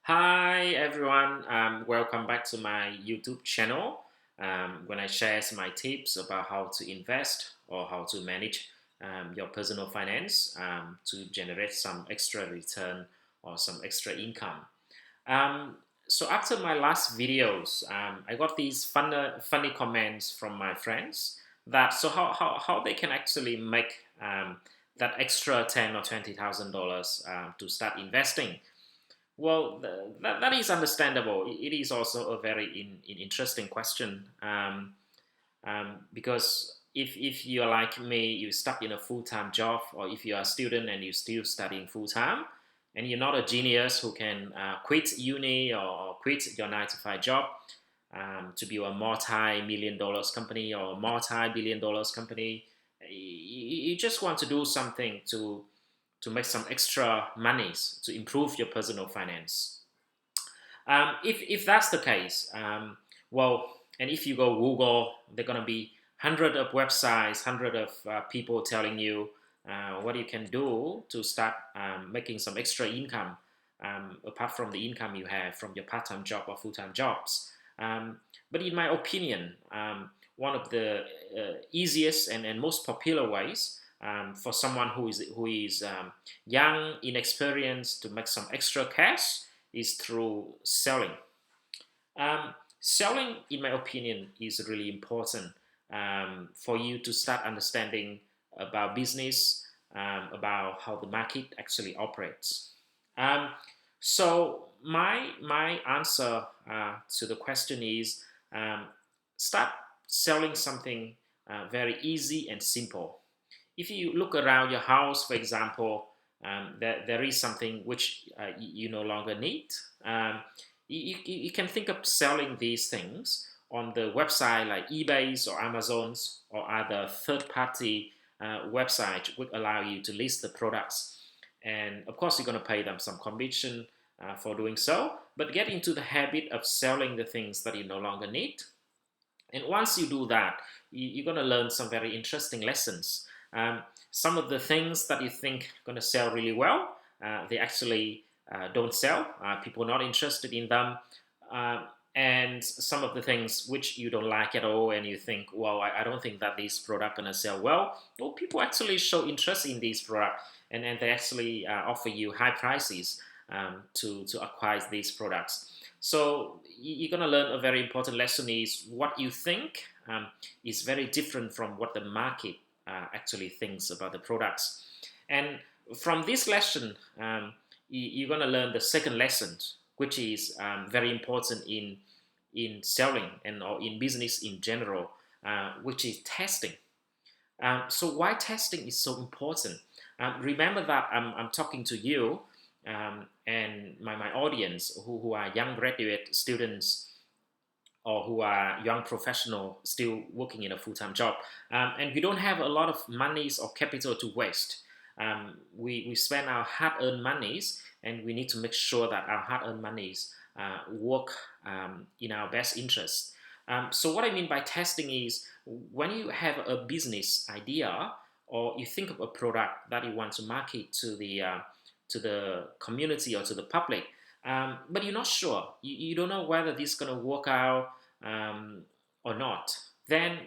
Hi everyone, welcome back to my YouTube channel. When I share my tips about how to invest or how to manage your personal finance to generate some extra return or some extra income. Um, so after my last videos, I got these funny comments from my friends that how they can actually make that extra $10,000 or $20,000 to start investing. Well, that is understandable. It is also a very interesting question because if you're like me, you're stuck in a full-time job, or if you're a student and you're still studying full-time, and you're not a genius who can quit uni or quit your 9 to 5 job to build a multi-million dollars company or a multi-billion dollars company, you just want to do something to make some extra monies to improve your personal finance. If that's the case, well, and if you go Google, there are gonna be hundred of websites, hundred of people telling you what you can do to start making some extra income apart from the income you have from your part-time job or full-time jobs. But in my opinion, one of the easiest and most popular ways for someone who is young, inexperienced to make some extra cash is through selling. Selling, in my opinion, is really important for you to start understanding about business, about how the market actually operates. Um, so my answer to the question is start selling something very easy and simple. If you look around your house, for example, there is something which you no longer need. Um, you can think of selling these things on the website like eBay's or Amazon's or other third-party websites would allow you to list the products. And of course, you're going to pay them some commission for doing so, but get into the habit of selling the things that you no longer need. And once you do that, you're going to learn some very interesting lessons. Some of the things that you think are going to sell really well, they actually don't sell. People are not interested in them. Uh, and some of the things which you don't like at all, and you think, well, I don't think that this product gonna sell well, people actually show interest in this product, and they actually offer you high prices to acquire these products. So you're going to learn a very important lesson is what you think is very different from what the market actually thinks about the products. And from this lesson, you're going to learn the second lesson, which is very important in selling and or in business in general, which is testing. So why testing is so important? Remember that I'm talking to you and my audience who are young graduate students or who are young professional still working in a full-time job, and we don't have a lot of monies or capital to waste. We spend our hard-earned monies, and we need to make sure that our hard-earned monies work in our best interest. So what I mean by testing is when you have a business idea or you think of a product that you want to market to the community or to the public, but you're not sure. You don't know whether this is going to work out or not. Then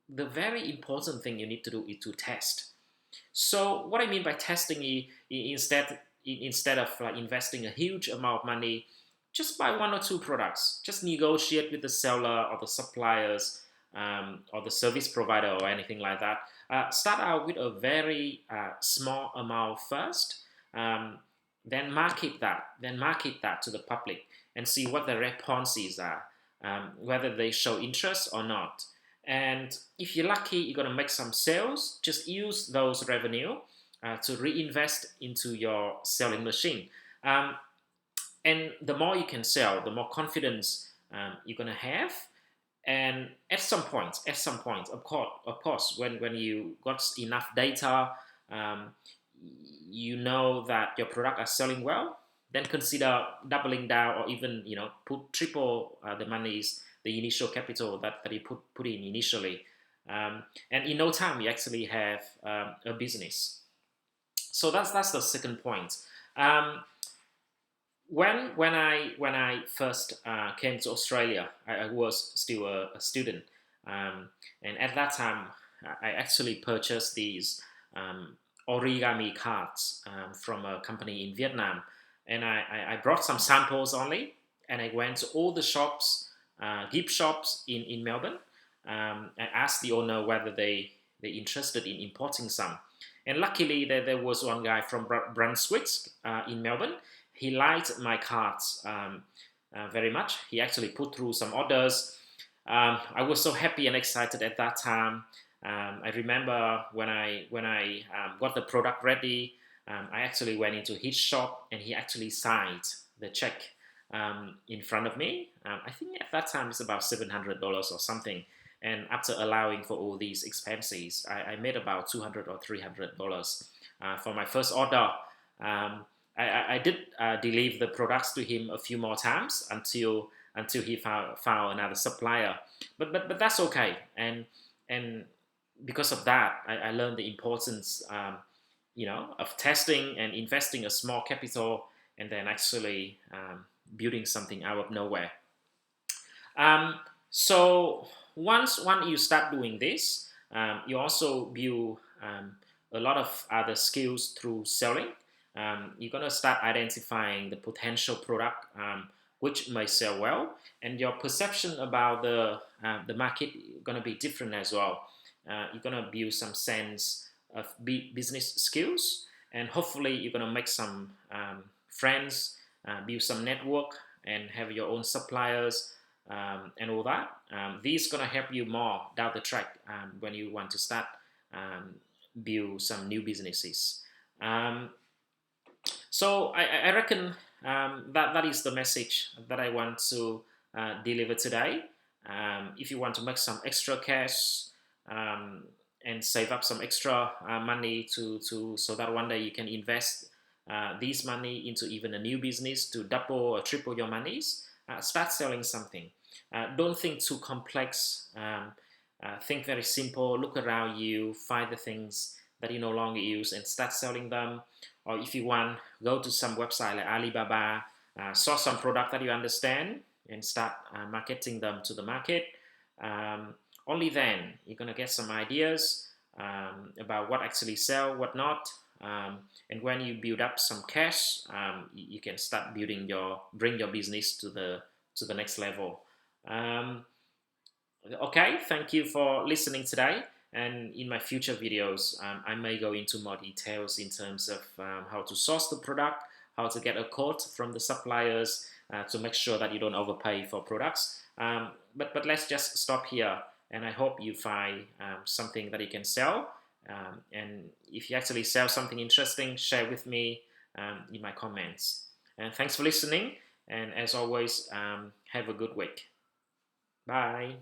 the very important thing you need to do is to test. So what I mean by testing is instead of like investing a huge amount of money, just buy one or two products. Just negotiate with the seller or the suppliers or the service provider or anything like that. Start out with a very small amount first. Um, then market that to the public and see what the responses are, whether they show interest or not. And if you're lucky, you're going to make some sales. Just use those revenue to reinvest into your selling machine. Um, and the more you can sell, the more confidence you're going to have. And at some point, of course, when you got enough data, um, you know that your product are selling well, then consider doubling down or even put triple the monies, the initial capital that you put in initially, and in no time you actually have a business. So that's the second point. Um, When I first came to Australia, I was still a student, and at that time, I actually purchased these um, origami cards from a company in Vietnam, and I brought some samples only, and I went to all the shops, gift shops in Melbourne. I asked the owner whether they interested in importing some, and luckily there was one guy from Brunswick in Melbourne. He liked my cards very much. He actually put through some orders. I was so happy and excited at that time. I remember when I got the product ready, I actually went into his shop and he actually signed the check in front of me. I think at that time it's about $700 or something. And after allowing for all these expenses, I made about $200 or $300 for my first order. Um, I did deliver the products to him a few more times until he found another supplier. But that's okay. And because of that, I learned the importance, of testing and investing a small capital and then actually building something out of nowhere. Um, so once you start doing this, you also build a lot of other skills through selling. You're gonna start identifying the potential product which may sell well, and your perception about the market gonna be different as well. You're gonna build some sense of business skills, and hopefully you're gonna make some friends, build some network, and have your own suppliers and all that. These gonna help you more down the track when you want to start um, build some new businesses. Um, so I reckon that is the message that I want to deliver today. If you want to make some extra cash um, and save up some extra money to so that one day you can invest this money into even a new business to double or triple your monies, start selling something. Don't think too complex. Think very simple. Look around you, find the things that you no longer use, and start selling them. Or if you want, go to some website like Alibaba, source some product that you understand, and start marketing them to the market. Um, Only then you're gonna get some ideas about what actually sell, what not. And when you build up some cash, you can start bring your business to the next level. Um, okay, thank you for listening today. And in my future videos, I may go into more details in terms of how to source the product, how to get a quote from the suppliers to make sure that you don't overpay for products. But let's just stop here. And I hope you find something that you can sell. And if you actually sell something interesting, share with me in my comments. And thanks for listening. And as always, have a good week. Bye.